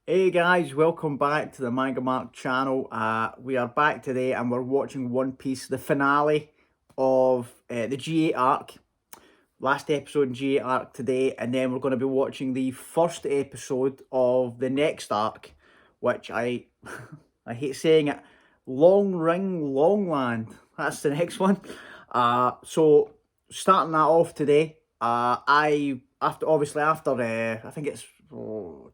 Hey guys, welcome back to the MangaMark channel. We are back today and we're watching One Piece, the finale of the G-8 arc. Last episode in G-8 arc today, and then we're going to be watching the first episode of the next arc, which I I hate saying it, Long Ring Long Land. That's the next one. So starting that off today, after I think it's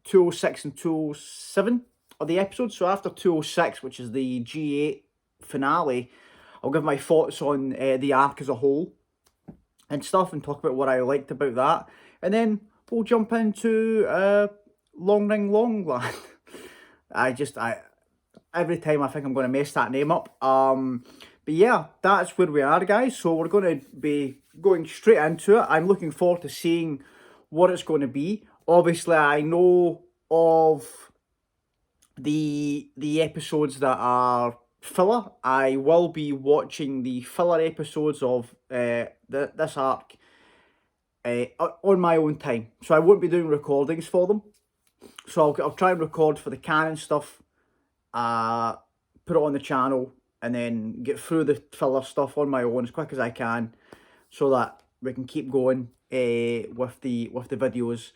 206 and 207 of the episodes. So after 206, which is the G-8 finale, I'll give my thoughts on the arc as a whole and stuff, and talk about what I liked about that, and then we'll jump into Long Ring Long Land. I every time I think I'm going to mess that name up. But yeah, that's where we are, guys. So we're going to be going straight into it. I'm looking forward to seeing what it's going to be. Obviously, I know of the episodes that are filler. I will be watching the filler episodes of this arc on my own time, so I won't be doing recordings for them. So I'll try and record for the canon stuff, put it on the channel, and then get through the filler stuff on my own as quick as I can, so that we can keep going with the videos,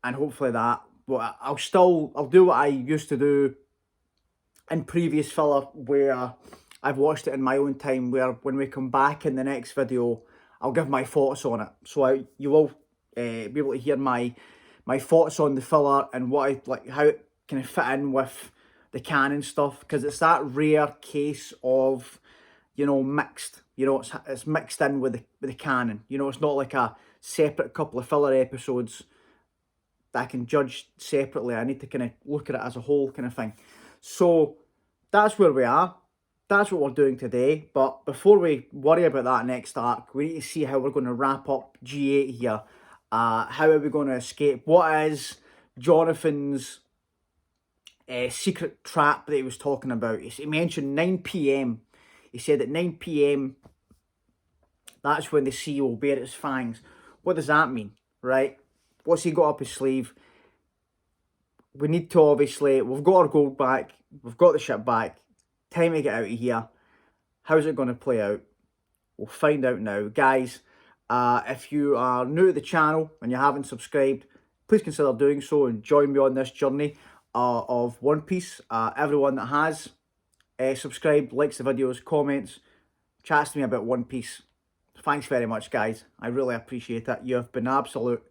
and hopefully that. But I'll do what I used to do in previous filler, where I've watched it in my own time, where when we come back in the next video, I'll give my thoughts on it. So you will be able to hear my thoughts on the filler and what I like, how it kind of fit in with the canon stuff, because it's that rare case of, mixed. It's mixed in with the canon. It's not like a separate couple of filler episodes that I can judge separately. I need to kind of look at it as a whole, kind of thing. So that's where we are. That's what we're doing today. But before we worry about that next arc, we need to see how we're going to wrap up G8 here. How are we going to escape? What is Jonathan's secret trap that he was talking about? He mentioned 9 p.m. He said at 9 p.m. that's when the sea will bare its fangs. What does that mean, right? What's he got up his sleeve? We need to, obviously, we've got our gold back, we've got the ship back, time to get out of here. How's it going to play out? We'll find out now. Guys, if you are new to the channel and you haven't subscribed, please consider doing so and join me on this journey of One Piece. Everyone that has subscribed, likes the videos, comments, chats to me about One Piece, thanks very much, guys. I really appreciate it. You have been absolute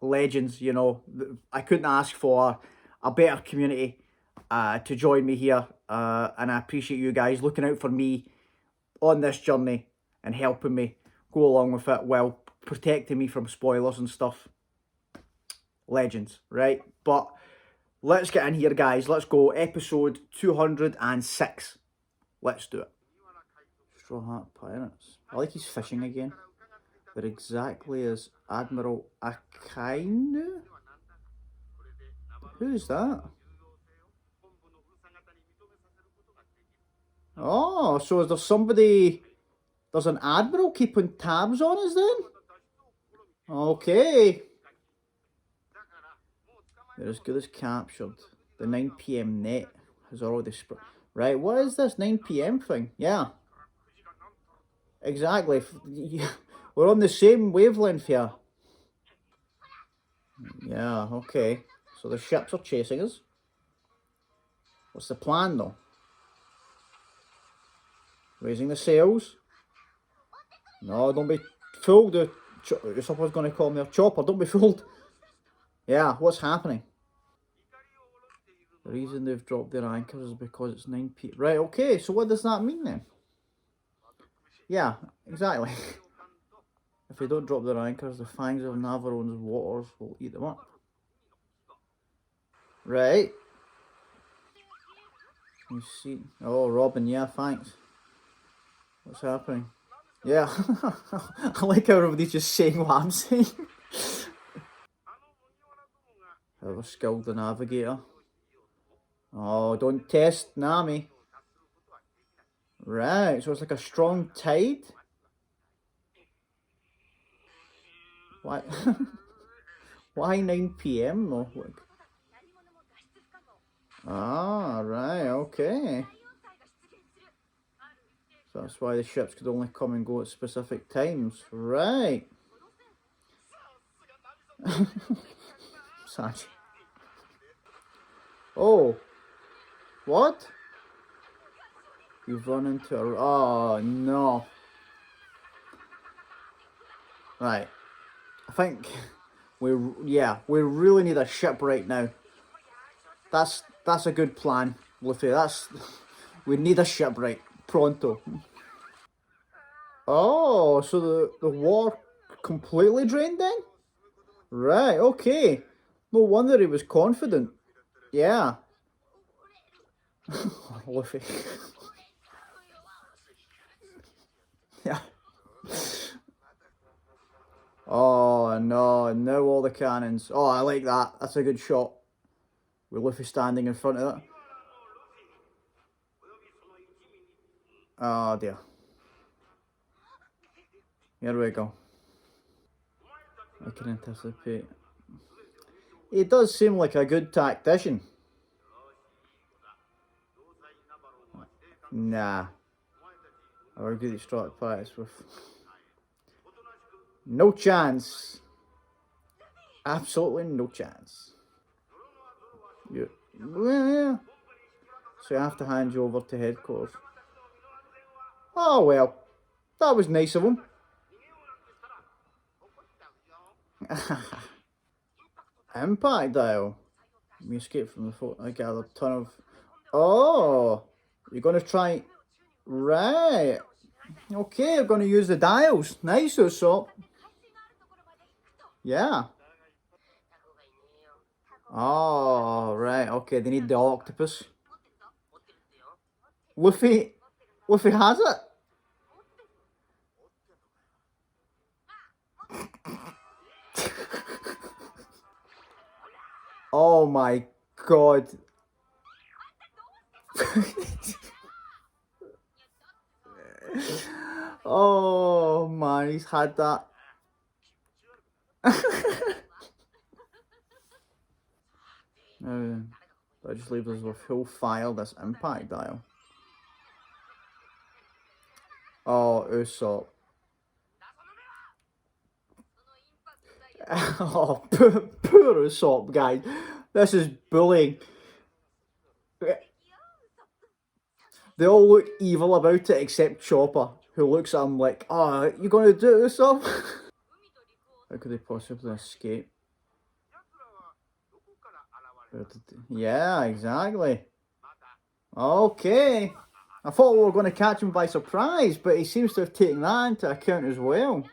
legends. I couldn't ask for a better community to join me here, and I appreciate you guys looking out for me on this journey and helping me go along with it while protecting me from spoilers and stuff. Legends, right? But let's get in here, guys. Let's go. Episode 206. Let's do it. Straw Hat Pirates. I like he's fishing again. They're exactly as Admiral Akainu? Who's that? Oh, so is there somebody... There's an Admiral keeping tabs on us then? Okay. They're as good as captured. The 9 p.m. net has already spread. Right, what is this 9 p.m. thing? Yeah. Exactly. We're on the same wavelength here. Yeah, okay. So the ships are chasing us. What's the plan, though? Raising the sails? No, don't be fooled. Usopps going to call me a chopper. Don't be fooled. Yeah, what's happening? The reason they've dropped their anchors is because it's 9 p.m. Right, okay. So what does that mean then? Yeah, exactly. If they don't drop their anchors, the fangs of Navarrone's waters will eat them up. Right. You see. Oh, Robin, yeah, thanks. What's happening? Yeah. I like how everybody's just saying what I'm saying. However skilled the navigator. Oh, don't test Nami. Right, so it's like a strong tide? Why? Why 9 p.m. though? Ah, right, okay. So that's why the ships could only come and go at specific times. Right. Sad. Oh. What? You've run into a... Oh, no. Right. I think we really need a ship right now. That's a good plan, Luffy. We need a ship right pronto. Oh, so the war completely drained then? Right, okay. No wonder he was confident. Yeah. Luffy. Yeah. Oh no, now all the cannons. Oh, I like that. That's a good shot. With Luffy standing in front of it. Oh dear. Here we go. I can anticipate. He does seem like a good tactician. Nah. Or good at struck practice with. No chance. Absolutely no chance. Yeah. Well, yeah. So I have to hand you over to headquarters. Oh well. That was nice of him. Impact dial. We escaped from the fort. I gathered a ton of. Oh, you're gonna try. Right. Okay, I'm gonna use the dials. Nice, Usopp. Yeah. Oh, right. Okay, they need the octopus. Luffy has it. Oh my god. Oh man, he's had that. That just leaves us with who'll file this impact dial. Oh, Usopp. Oh, poor Usopps, guys. This is bullying. They all look evil about it except Chopper, who looks at him like, oh, you gonna do it, Usopp? How could they possibly escape? Yeah, exactly. Okay. I thought we were going to catch him by surprise, but he seems to have taken that into account as well.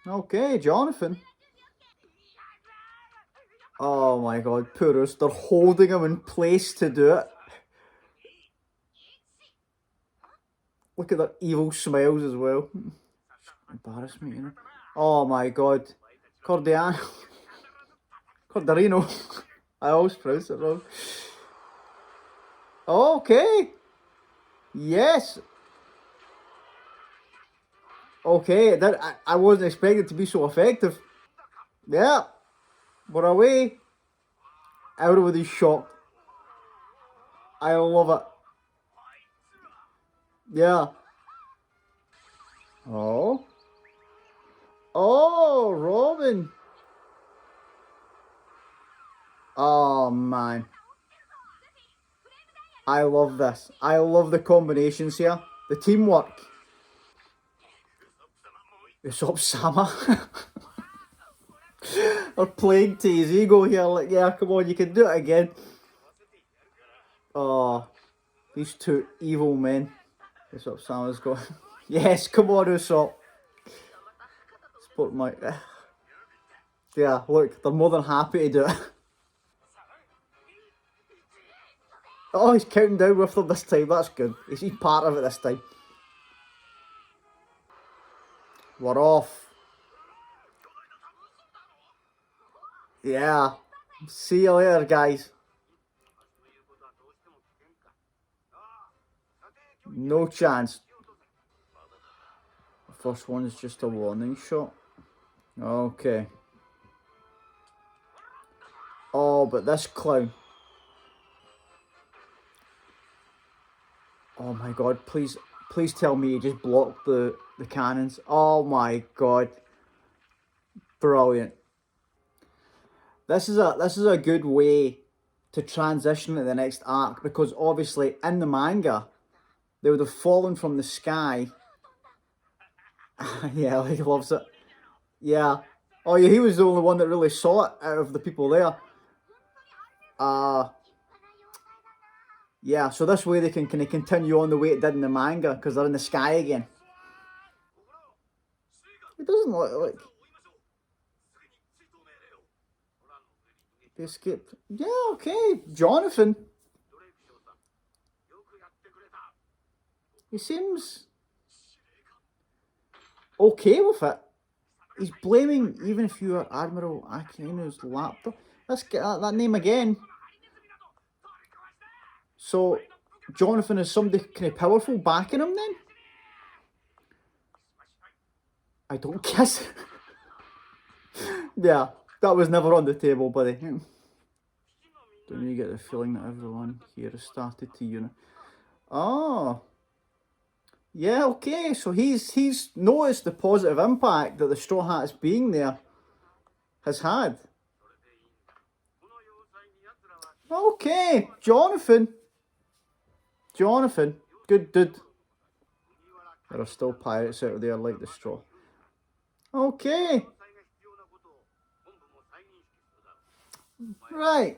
Okay, Jonathan. Oh my god, Purus, they're holding him in place to do it. Look at their evil smiles as well. Embarrass me, you know. Oh my god. Cordiano. Cordarino. I always pronounce it wrong. Okay. Yes. Okay, I wasn't expecting it to be so effective. Yeah. We're away. Everybody's shocked. I love it. Yeah. Oh. Oh, Robin. Oh, man. I love this. I love the combinations here. The teamwork. Usopps Sama. They're playing to his ego here. Like, yeah, come on, you can do it again. Oh, these two evil men. Usopps Sama's going. Yes, come on, Usopp. Support my. Yeah, look, they're more than happy to do it. Oh, he's counting down with them this time. That's good. He's part of it this time. We're off. Yeah. See you later, guys. No chance. The first one is just a warning shot. Okay. Oh, but this clown. Oh my god, please tell me he just blocked the cannons. Oh my god. Brilliant. This is a good way to transition to the next arc, because obviously in the manga they would have fallen from the sky. Yeah, he loves it. Yeah. Oh yeah, he was the only one that really saw it out of the people there. Yeah, so this way they can kind of continue on the way it did in the manga, because they're in the sky again. It doesn't look like they escaped. Yeah, okay. Jonathan. He seems okay with it. He's blaming, even if you are Admiral Akino's laptop. Let's get that name again. So, Jonathan is somebody kind of powerful backing him then? I don't guess. Yeah, that was never on the table, buddy. Don't you get the feeling that everyone here has started to unite? Oh. Yeah, okay, so he's noticed the positive impact that the Straw Hats being there has had. Okay, Jonathan. Good dude. There are still pirates out there like the Straw. Okay. Right.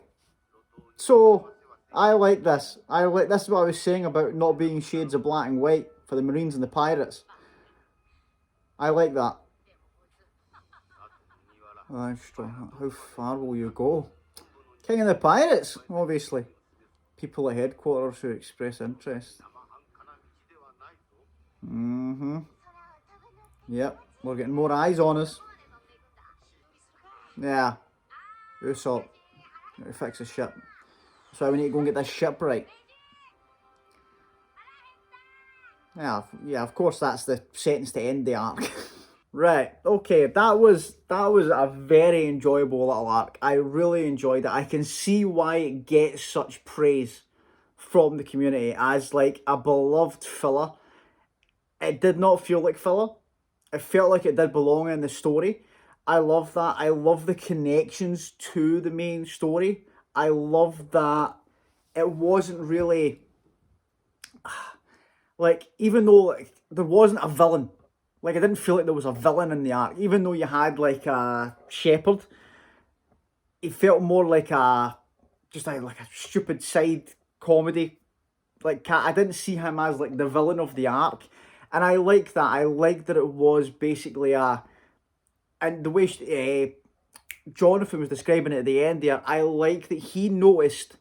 So, I like this. This is what I was saying about not being shades of black and white for the Marines and the pirates. I like that. How far will you go? King of the Pirates, obviously. People at headquarters who express interest. Yep, we're getting more eyes on us. Yeah. Usopps. Got to fix the ship. So we need to go and get this ship right. Yeah, of course that's the sentence to end the arc. Right, okay, that was a very enjoyable little arc. I really enjoyed it. I can see why it gets such praise from the community as like a beloved filler. It did not feel like filler. It felt like it did belong in the story. I love that. I love the connections to the main story. I love that it wasn't really like, even though like, there wasn't a villain, like I didn't feel like there was a villain in the arc, even though you had like a shepherd. It felt more like a like a stupid side comedy. Like I didn't see him as like the villain of the arc, and I like that. I like that it was basically and the way Jonathan was describing it at the end there. I like that he noticed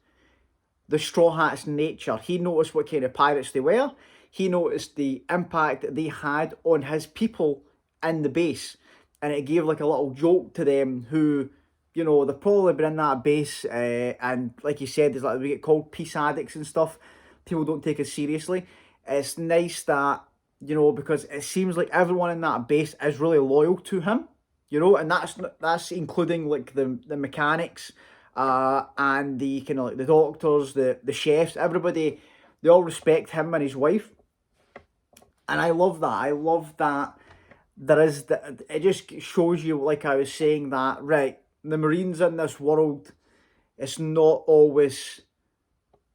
the Straw Hats' nature. He noticed what kind of pirates they were. He noticed the impact that they had on his people in the base. And it gave like a little joke to them who, you know, they've probably been in that base and like you said, there's like we get called peace addicts and stuff. People don't take it seriously. It's nice that, you know, because it seems like everyone in that base is really loyal to him, you know, and that's including like the mechanics, and the kind of like the doctors, the chefs, everybody, they all respect him and his wife, and I love that. I love that there is that. It just shows you, like I was saying, that right, the Marines in this world, it's not always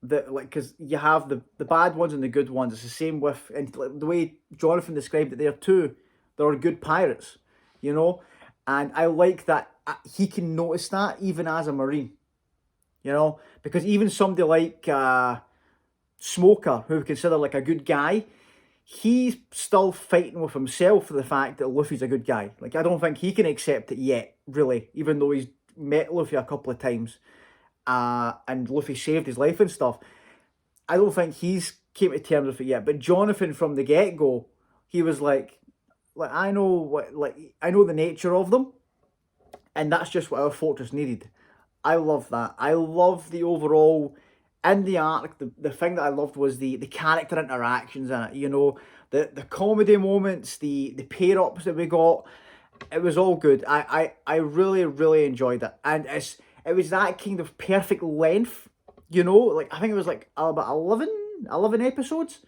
like, because you have the bad ones and the good ones. It's the same with, and the way Jonathan described it there too. There are good pirates, you know, and I like that he can notice that even as a Marine, you know, because even somebody like Smoker, who we consider like a good guy, he's still fighting with himself for the fact that Luffy's a good guy. Like, I don't think he can accept it yet, really, even though he's met Luffy a couple of times, and Luffy saved his life and stuff. I don't think he's came to terms with it yet. But Jonathan, from the get-go, he was like I know what, like, I know the nature of them, and that's just what our fortress needed. I love that. I love the overall, in the arc, the thing that I loved was the character interactions in it, you know, the comedy moments, the pair-ups that we got. It was all good. I really, really enjoyed it. And it was that kind of perfect length, you know, like I think it was like about 11 episodes.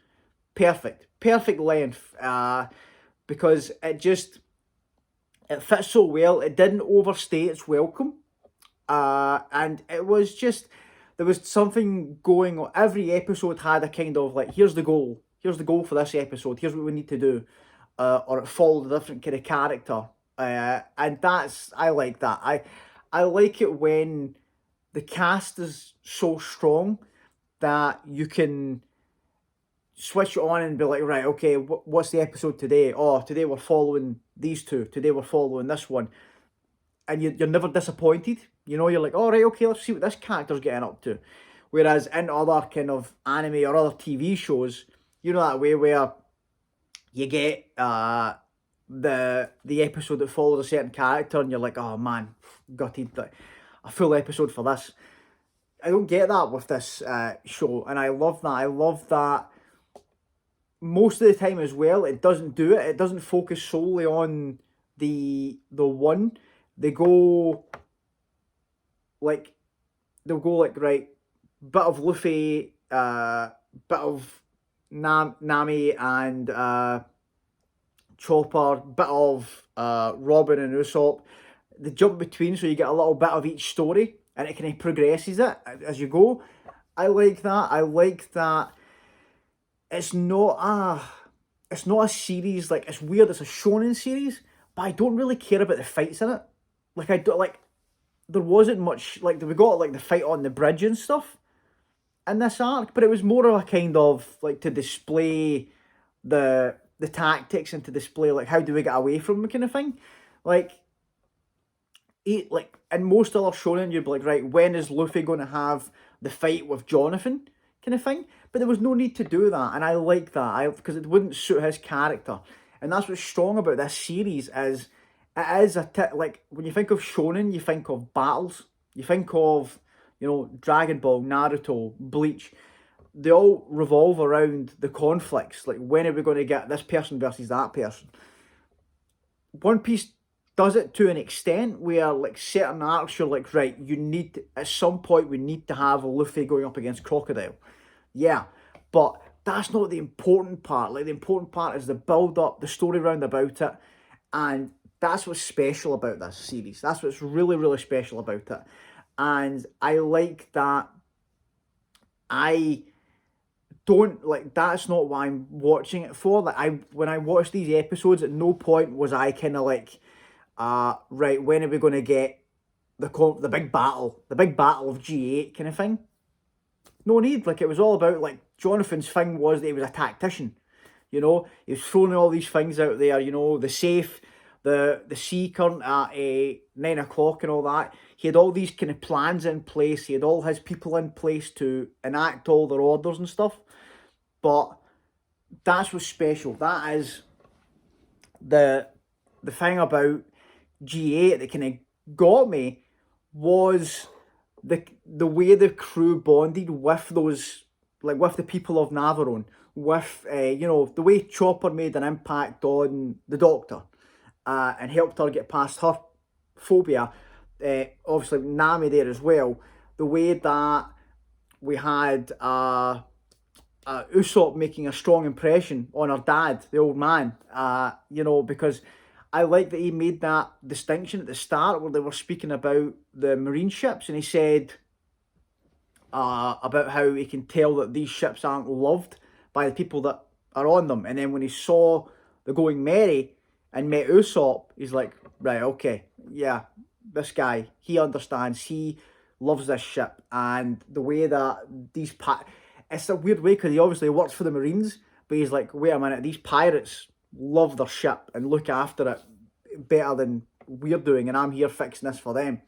perfect length, because it fits so well. It didn't overstay its welcome, and it was just, there was something going on. Every episode had a kind of like, here's the goal for this episode, here's what we need to do, or it followed a different kind of character, and I like that. I like it when the cast is so strong that you can switch it on and be like, right, okay, what's the episode today? Oh, today we're following these two. Today we're following this one. And you're never disappointed. You know, you're like, all right, okay, let's see what this character's getting up to. Whereas in other kind of anime or other TV shows, you know, that way where you get the episode that follows a certain character and you're like, oh man, gutted, like, a full episode for this. I don't get that with this show, and I love that. I love that most of the time as well, it doesn't do it. It doesn't focus solely on the one. They go like, they'll go like, right, bit of Luffy, bit of Nami and Chopper, bit of Robin and Usopp. They jump between, so you get a little bit of each story, and it kind of progresses it as you go. I like that. I like that. It's not a series, like, it's weird, it's a shonen series, but I don't really care about the fights in it. Like, I don't, like, there wasn't much, like, we got, like, the fight on the bridge and stuff in this arc, but it was more of a kind of, like, to display the tactics and to display, like, how do we get away from them kind of thing. Like, in most other shonen, you'd be like, right, when is Luffy going to have the fight with Jonathan kind of thing? But there was no need to do that, and I like that, because it wouldn't suit his character. And that's what's strong about this series, is it is like, when you think of shonen, you think of battles. You think of, you know, Dragon Ball, Naruto, Bleach. They all revolve around the conflicts. Like, when are we going to get this person versus that person? One Piece does it to an extent where, like, certain arcs, you're like, right, at some point we need to have Luffy going up against Crocodile. Yeah, but that's not the important part. Like, the important part is the build-up, the story round about it, and that's what's special about this series. That's what's really, really special about it. And I like that. I don't, like, that's not what I'm watching it for. Like, when I watch these episodes, at no point was I kind of like, right, when are we going to get the big battle of G-8 kind of thing? No need. Like, it was all about, like, Jonathan's thing was that he was a tactician. You know, he was throwing all these things out there, you know, the safe, the sea current at 9 o'clock and all that. He had all these kind of plans in place. He had all his people in place to enact all their orders and stuff. But that's what's special. That is the thing about G8 that kind of got me, was the way the crew bonded with those, like, with the people of Navarone, with you know, the way Chopper made an impact on the Doctor, and helped her get past her phobia. Obviously Nami there as well. The way that we had Usopp making a strong impression on her dad, the old man, you know, because I like that he made that distinction at the start where they were speaking about the marine ships, and he said about how he can tell that these ships aren't loved by the people that are on them. And then when he saw the Going Merry and met Usopp, he's like, right, okay, yeah, this guy, he understands, he loves this ship. And the way that it's a weird way, because he obviously works for the Marines, but he's like, wait a minute, these pirates love their ship and look after it better than we're doing, and I'm here fixing this for them.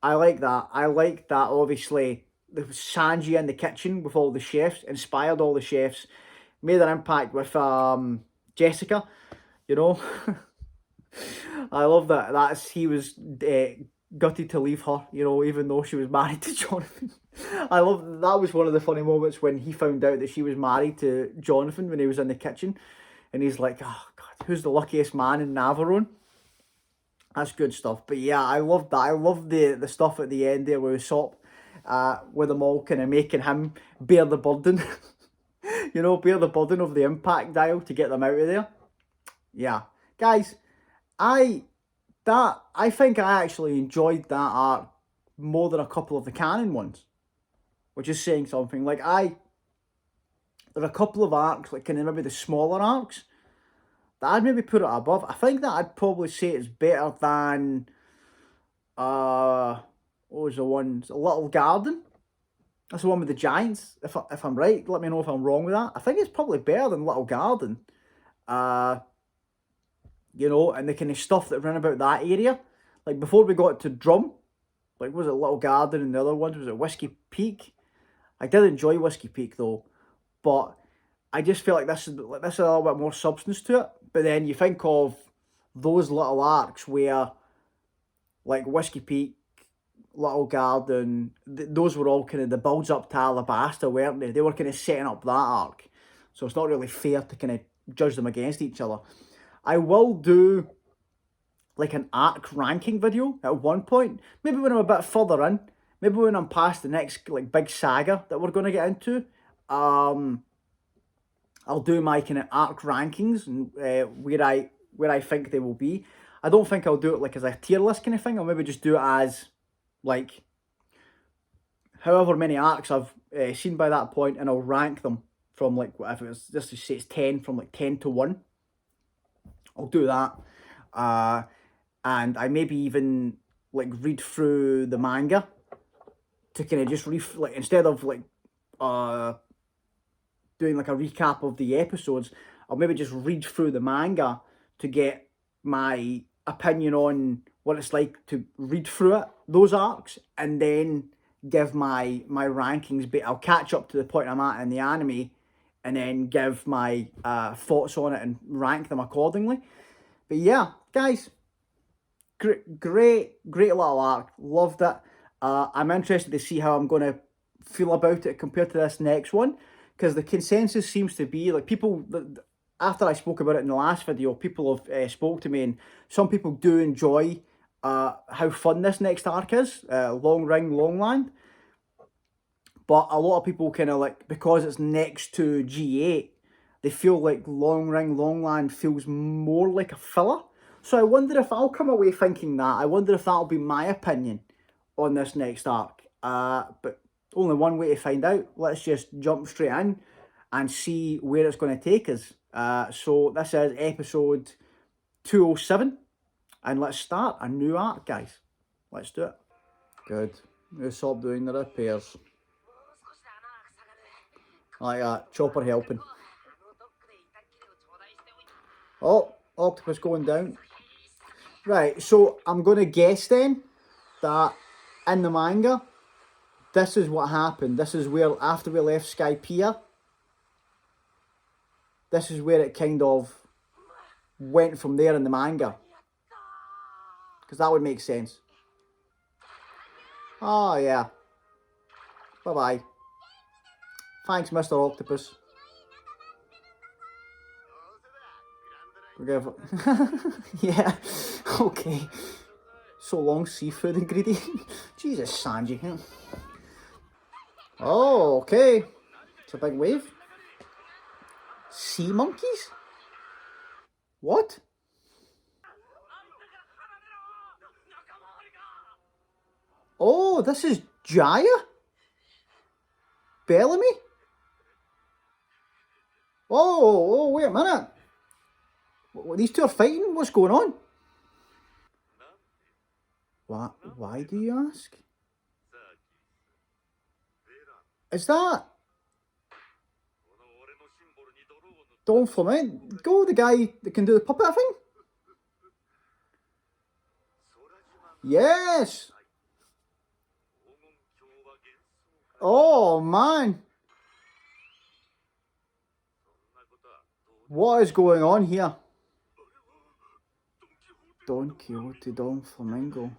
I like that. I like that, obviously, the Sanji in the kitchen with all the chefs, inspired all the chefs, made an impact with Jessica, you know. I love that. He was gutted to leave her, you know, even though she was married to Jonathan. I love that. Was one of the funny moments when he found out that she was married to Jonathan when he was in the kitchen, and he's like, oh God, who's the luckiest man in Navarone? That's good stuff. But yeah, I love that. I love the stuff at the end there with Usopp, with them all kind of making him bear the burden. You know, bear the burden of the impact dial to get them out of there. Yeah. Guys, I think I actually enjoyed that arc more than a couple of the canon ones. Which is saying something. Like there are a couple of arcs, like kind of maybe the smaller arcs, that I'd maybe put it above. I think that I'd probably say it's better than what was the one? A Little Garden. That's the one with the giants. If I'm right, let me know if I'm wrong with that. I think it's probably better than Little Garden. You know, and the kind of stuff that ran about that area. Like before we got to Drum, like was it Little Garden and the other ones? Was it Whiskey Peak? I did enjoy Whiskey Peak though, but I just feel like this is a little bit more substance to it. But then you think of those little arcs where, like Whiskey Peak, Little Garden, those were all kind of the builds up to Alabasta, weren't they? They were kind of setting up that arc. So it's not really fair to kind of judge them against each other. I will do like an arc ranking video at one point. Maybe when I'm a bit further in. Maybe when I'm past the next like big saga that we're going to get into. I'll do my kind of arc rankings and where I think they will be. I don't think I'll do it like as a tier list kind of thing. I'll maybe just do it as like however many arcs I've seen by that point, and I'll rank them from like whatever it was. Just to say it's 10, from like 10 to 1. I'll do that, and I maybe even like read through the manga to kind of just like instead of like doing like a recap of the episodes, I'll maybe just read through the manga to get my opinion on what it's like to read through it, those arcs, and then give my rankings. But I'll catch up to the point I'm at in the anime, and then give my thoughts on it and rank them accordingly. But yeah, guys, great little arc. Loved it. I'm interested to see how I'm going to feel about it compared to this next one, because the consensus seems to be like people. After I spoke about it in the last video, people have spoke to me, and some people do enjoy how fun this next arc is, Long Ring, Long Land. But a lot of people kind of like, because it's next to G-8, they feel like Long Ring, Long Land feels more like a filler. So I wonder if I'll come away thinking that. I wonder if that'll be my opinion on this next arc. But only one way to find out. Let's just jump straight in and see where it's going to take us. So this is episode 207. And let's start a new arc, guys. Let's do it. Good. Usopps doing the repairs. Like that. Chopper helping. Oh, octopus going down. Right, so I'm going to guess then that in the manga, this is what happened. This is where, after we left Skypiea, this is where it kind of went from there in the manga. Because that would make sense. Oh, yeah. Bye-bye. Thanks, Mr. Octopus. Yeah, okay. So long, seafood ingredient. Jesus, Sanji. Oh, okay. It's a big wave. Sea monkeys? What? Oh, this is Jaya? Bellamy? Oh, wait a minute. These two are fighting? What's going on? Why do you ask? Is that Doflamingo, the guy that can do the puppet thing? Yes! Oh, man. What is going on here? Don Quixote, Doflamingo.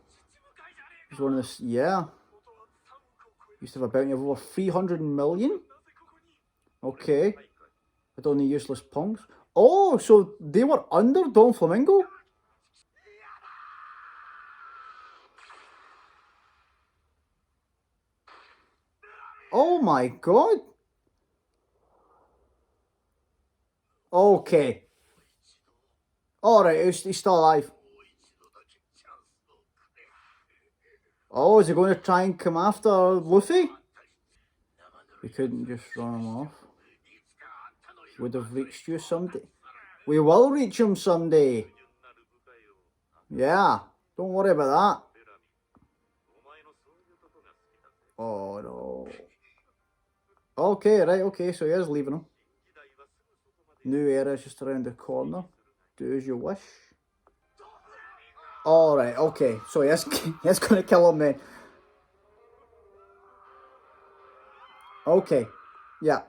He's one of this, yeah. Used to have a bounty of over 300 million? Okay. With only useless punks. Oh, so they were under Doflamingo? Oh my god. Okay. Alright, he's still alive. Oh, is he going to try and come after Luffy? We couldn't just run him off. He would have reached you someday. We will reach him someday. Yeah, don't worry about that. Oh no. Okay, right, okay, so he is leaving him. New era is just around the corner. Do as you wish. Alright, okay, so he is going to kill him then. Okay, yeah.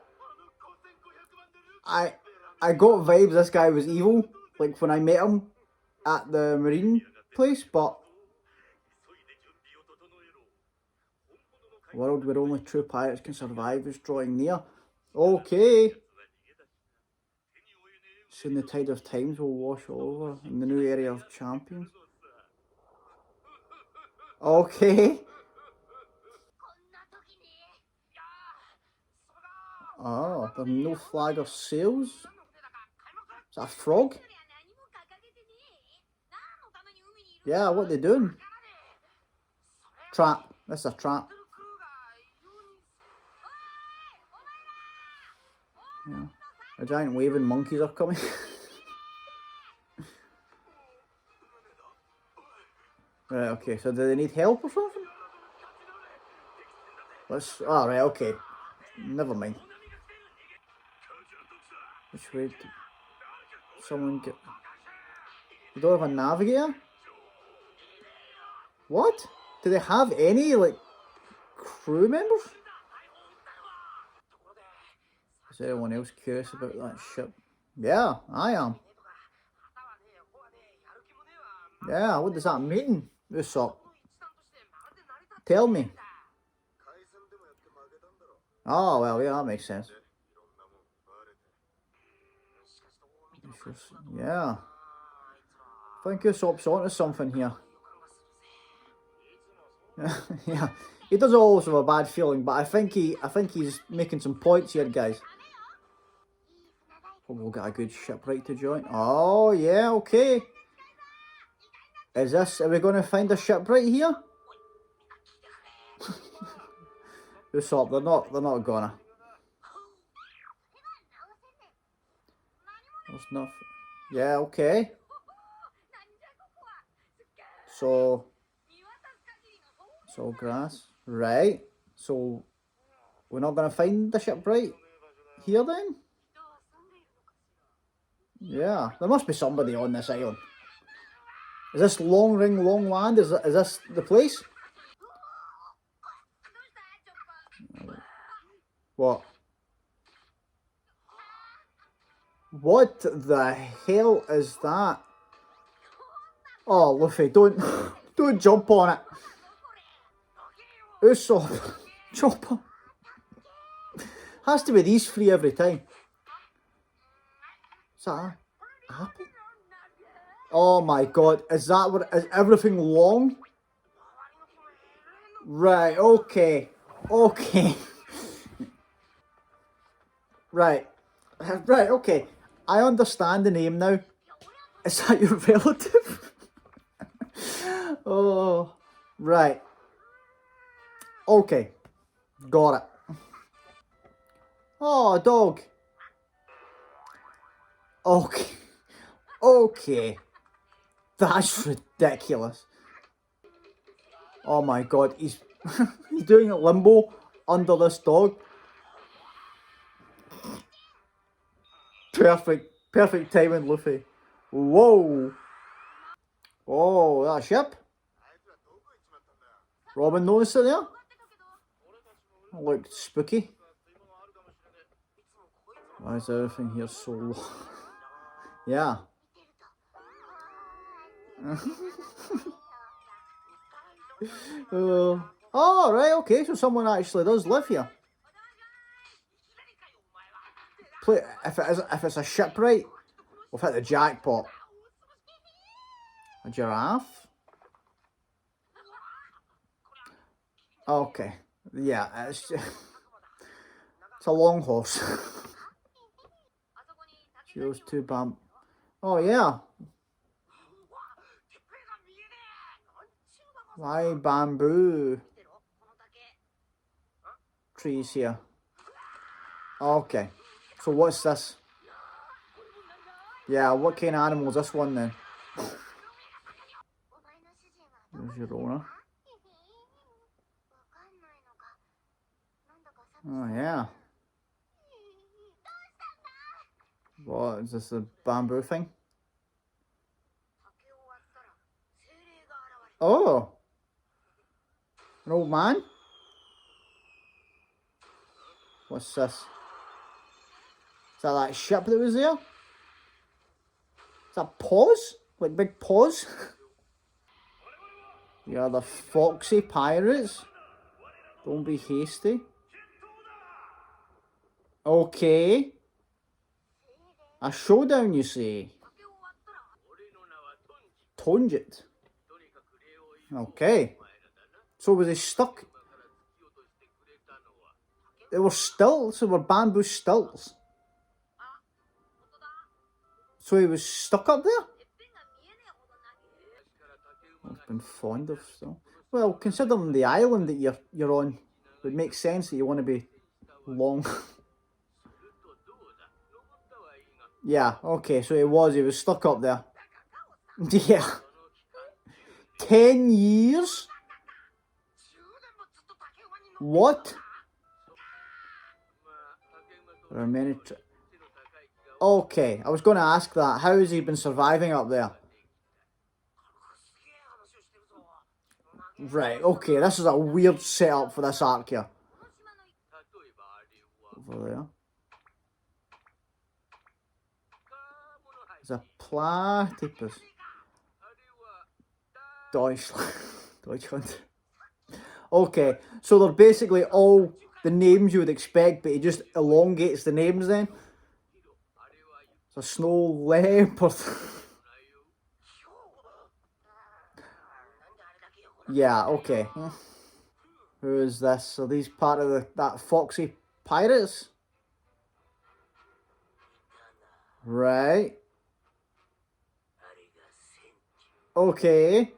I got vibes this guy was evil, like when I met him at the marine place, but world where only true pirates can survive is drawing near. Okay. Soon the tide of times will wash over in the new area of champions. Okay. Oh, there's no flag or sails. Is that a frog? Yeah, what are they doing? Trap. That's a trap. Yeah. A giant waving monkeys are coming. Right, okay, so do they need help or something? Let's... Oh, right, okay. Never mind. Which way did someone get... You don't have a navigator? What? Do they have any, like, crew members? Is anyone else curious about that ship? Yeah, I am. Yeah, what does that mean? Usopps? Tell me. Oh, well, yeah, that makes sense. Yeah. I think Usopps onto something here. Yeah. He does always have a bad feeling, but I think he's making some points here, guys. Oh, we'll get a good shipwright to join. Oh, yeah, okay. Are we going to find a shipwright here? Usopps, they're not gonna. There's nothing. Yeah, okay. So, it's all grass. Right. So, we're not going to find the shipwright here then? Yeah, there must be somebody on this island. Is this Long Ring, Long Land? Is this the place? What? What the hell is that? Oh, Luffy, don't don't jump on it. Usopp, Chopper. Has to be these three every time. Is that a apple? Oh my god, is that what, is everything long? Right, okay. Okay. Right. Right, okay. I understand the name now. Is that your relative? Oh, right. Okay. Got it. Oh, dog. Okay. Okay. That's ridiculous. Oh my god, he's he's doing a limbo under this dog. Perfect timing, Luffy. Whoa. Oh, that ship? Robin noticed it there? That looked spooky. Why is everything here so low? Yeah. Oh, right, okay, so someone actually does live here. If it's a shipwright, we've hit the jackpot. A giraffe? Okay. Yeah, it's a long horse. See those two Oh, yeah. Why bamboo trees here? Okay. So what's this? Yeah, what kind of animal is this one then? There's your owner. Oh, yeah. What, is this a bamboo thing? Oh! An old man? What's this? Is that ship that was there? Is that paws? Like big paws? Yeah, the foxy pirates. Don't be hasty. Okay. A showdown, you say? Tonjit. Okay. So was he stuck? They were stilts, they were bamboo stilts. So he was stuck up there? I've been fond of still. Well, considering the island that you're on, it would make sense that you want to be long. Yeah, okay, so he was stuck up there. Yeah. 10 years? What? There are many... Okay, I was going to ask that. How has he been surviving up there? Right, okay, this is a weird setup for this arc here. Over there. There's a platypus. Deutschland. Okay, so they're basically all the names you would expect, but he just elongates the names then. It's a snow leopard. Yeah, okay. Who is this? Are these part of that foxy pirates? Right. Okay.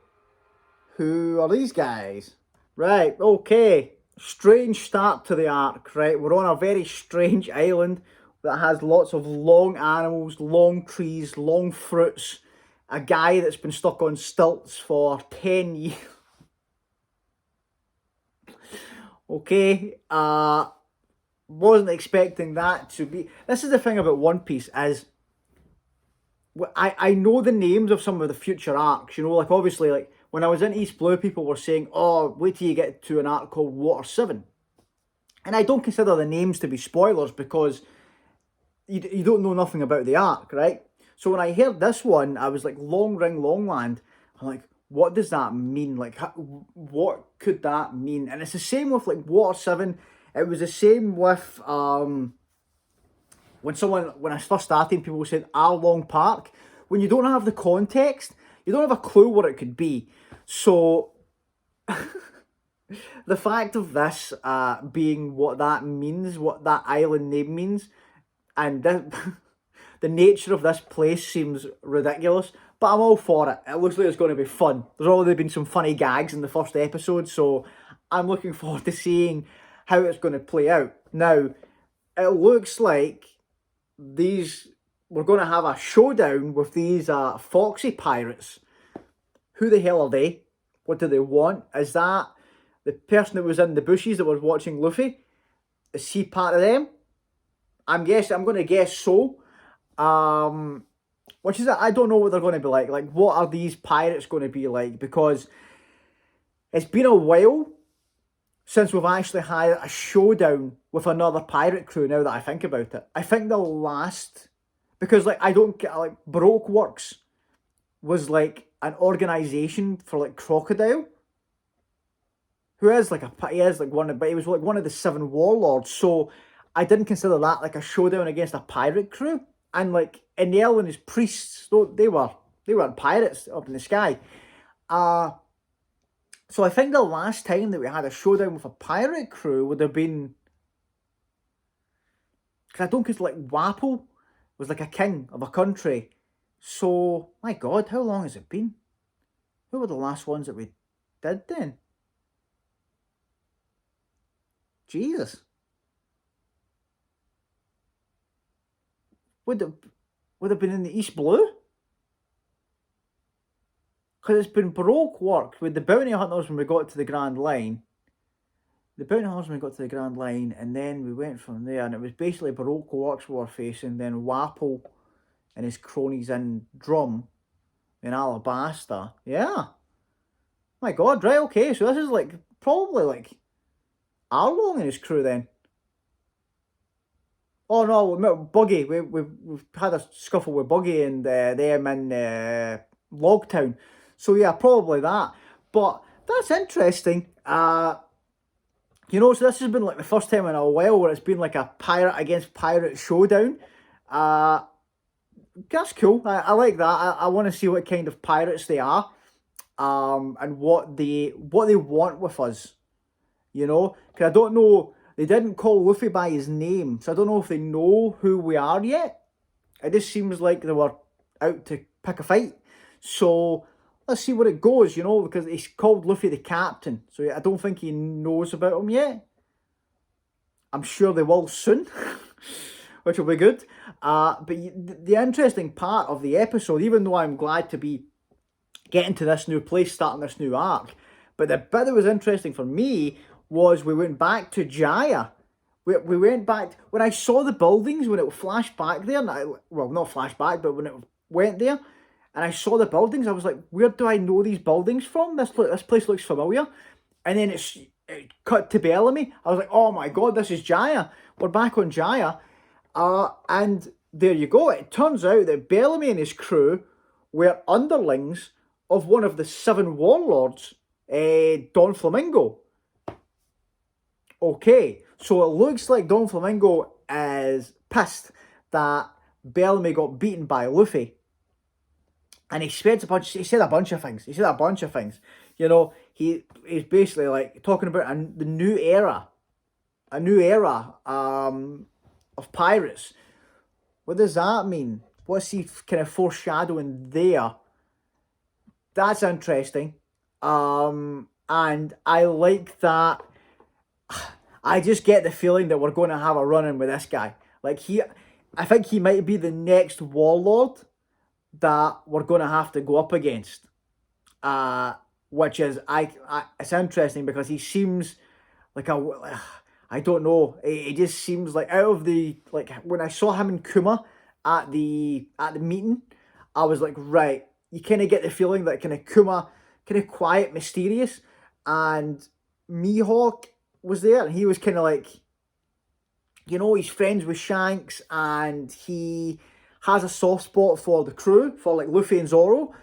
Who are these guys? Right, okay. Strange start to the arc, right? We're on a very strange island that has lots of long animals, long trees, long fruits. A guy that's been stuck on stilts for 10 years. Okay, wasn't expecting that to be... This is the thing about One Piece is... I know the names of some of the future arcs, you know, like obviously, like, when I was in East Blue, people were saying, oh, wait till you get to an arc called Water 7. And I don't consider the names to be spoilers because you don't know nothing about the arc, right? So when I heard this one, I was like, Long Ring, Long Land. I'm like, what does that mean? Like, what could that mean? And it's the same with, like, Water 7. It was the same with, when I first started, people said, Long Park. When you don't have the context, you don't have a clue what it could be. So, the fact of this being what that means, what that island name means, and the nature of this place seems ridiculous, but I'm all for it. It looks like it's going to be fun. There's already been some funny gags in the first episode, so I'm looking forward to seeing how it's going to play out. Now, it looks like we're going to have a showdown with these foxy pirates. Who the hell are they? What do they want? Is that the person that was in the bushes that was watching Luffy? Is he part of them? I'm going to guess so. Which is, I don't know what they're going to be like. Like, what are these pirates going to be like? Because it's been a while since we've actually had a showdown with another pirate crew, now that I think about it. I think the last... Because, like, I don't get... Like, Baroque Works was, like, an organisation for, like, Crocodile. Who is, like, he is, like, but he was, like, one of the 7 warlords. So, I didn't consider that, like, a showdown against a pirate crew. And, like, Enel and his priests, they weren't pirates up in the sky. So I think the last time that we had a showdown with a pirate crew would have been... Because I don't consider, like, Wapple was like a king of a country. So, my God, how long has it been? Who were the last ones that we did then? Jesus. Would have been in the East Blue? Because it's been Baroque work with the Bounty Hunters when we got to the Grand Line. The Bounty Hunters when we got to the Grand Line, and then we went from there, and it was basically Baroque works we were facing, then Wapple and his cronies in Drum in Alabasta. Yeah. My God, right, okay, so this is like probably like Arlong and his crew then. Oh no, Buggy. We've had a scuffle with Buggy and them in Logtown. So yeah, probably that. But that's interesting. So this has been like the first time in a while where it's been like a pirate against pirate showdown. That's cool. I like that. I want to see what kind of pirates they are. And what they want with us, because I don't know, they didn't call Luffy by his name, so I don't know if they know who we are yet. It just seems like they were out to pick a fight, so let's see where it goes, because he's called Luffy the captain, so I don't think he knows about him yet. I'm sure they will soon, which will be good. But the interesting part of the episode, even though I'm glad to be getting to this new place, starting this new arc. But the bit that was interesting for me was we went back to Jaya. We went back, when I saw the buildings, when it flashed back there, not flashback, but when it went there, and I saw the buildings, I was like, where do I know these buildings from? This place looks familiar. And then it cut to Bellamy. I was like, oh my God, this is Jaya. We're back on Jaya. And there you go. It turns out that Bellamy and his crew were underlings of one of the 7 warlords, Doflamingo. Okay, so it looks like Doflamingo is pissed that Bellamy got beaten by Luffy. And he said a bunch of things. He's basically like talking about the new era. A new era of pirates. What does that mean? What's he kind of foreshadowing there? That's interesting. And I like that. I just get the feeling that we're going to have a run-in with this guy. I think he might be the next warlord that we're going to have to go up against. Which is, it's interesting because he seems like I don't know. It just seems like out of when I saw him and Kuma at the meeting, I was like, right, you kind of get the feeling that kind of Kuma, kind of quiet, mysterious, and Mihawk was there, and he was kind of like, he's friends with Shanks, and he has a soft spot for the crew, for like Luffy and Zoro,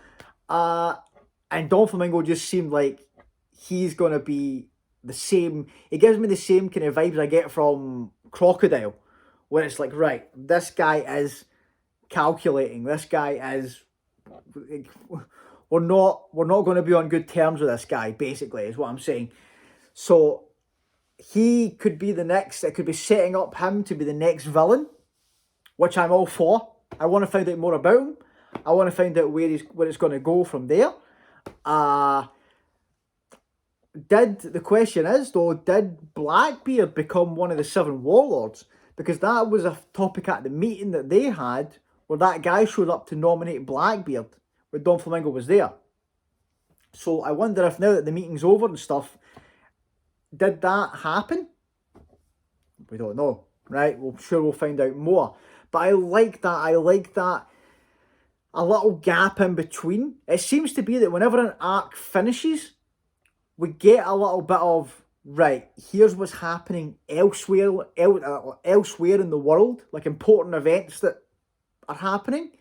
and Doflamingo just seemed like he's going to be the same. It gives me the same kind of vibes I get from Crocodile, where it's like, right, this guy is calculating, this guy is, we're not going to be on good terms with this guy, basically, is what I'm saying. So he could be the next, it could be setting up him to be the next villain, which I'm all for. I want to find out more about him. I want to find out where it's going to go from there. The question is, though, did Blackbeard become one of the 7 warlords? Because that was a topic at the meeting that they had, where that guy showed up to nominate Blackbeard, when Doflamingo was there. So I wonder if now that the meeting's over and stuff, did that happen? We don't know, right? We'll find out more. But I like that a little gap in between. It seems to be that whenever an arc finishes, we get a little bit of, right, here's what's happening elsewhere in the world, like important events that are happening.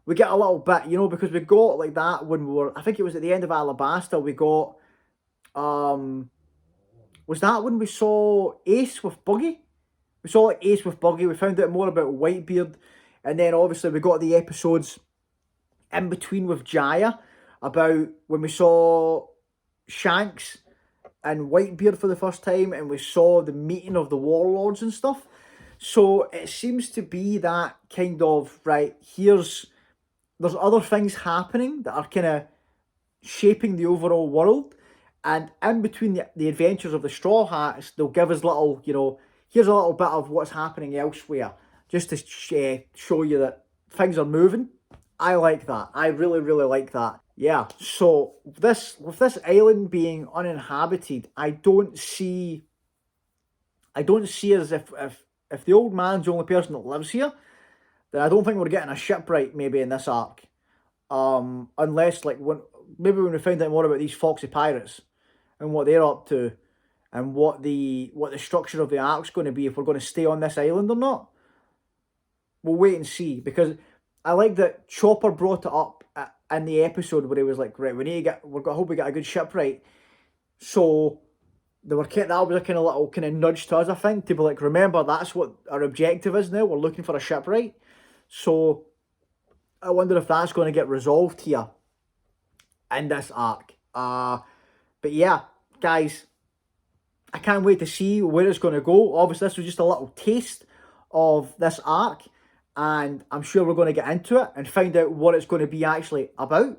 We get a little bit, because we got like that when we were, I think it was at the end of Alabasta, we got, was that when we saw Ace with Buggy? We saw like Ace with Buggy, we found out more about Whitebeard, and then obviously we got the episodes in between with Jaya, about when we saw Shanks and Whitebeard for the first time, and we saw the meeting of the warlords and stuff. So it seems to be that kind of, right, there's other things happening that are kind of shaping the overall world. And in between the adventures of the Straw Hats, they'll give us little, here's a little bit of what's happening elsewhere, just to show you that things are moving. I like that. I really, really like that. Yeah. So with this island being uninhabited, I don't see as if the old man's the only person that lives here, then I don't think we're getting a shipwright maybe in this arc. Unless like when we find out more about these foxy pirates and what they're up to, and what the structure of the arc's going to be, if we're going to stay on this island or not. We'll wait and see, because I like that Chopper brought it up in the episode where he was like, right, we need to get, I hope we get a good shipwright. So that was a kind of little kind of nudge to us, I think, to be like, remember, that's what our objective is now. We're looking for a shipwright. So I wonder if that's going to get resolved here in this arc. But yeah, guys, I can't wait to see where it's going to go. Obviously, this was just a little taste of this arc, and I'm sure we're going to get into it and find out what it's going to be actually about.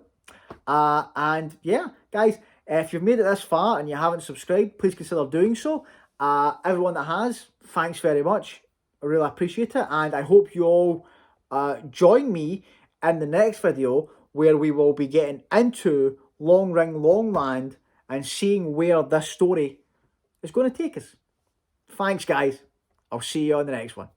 And yeah, guys, if you've made it this far and you haven't subscribed, please consider doing so. Everyone that has, thanks very much. I really appreciate it, and I hope you all join me in the next video, where we will be getting into Long Ring Longland and seeing where this story is going to take us. Thanks, guys. I'll see you on the next one.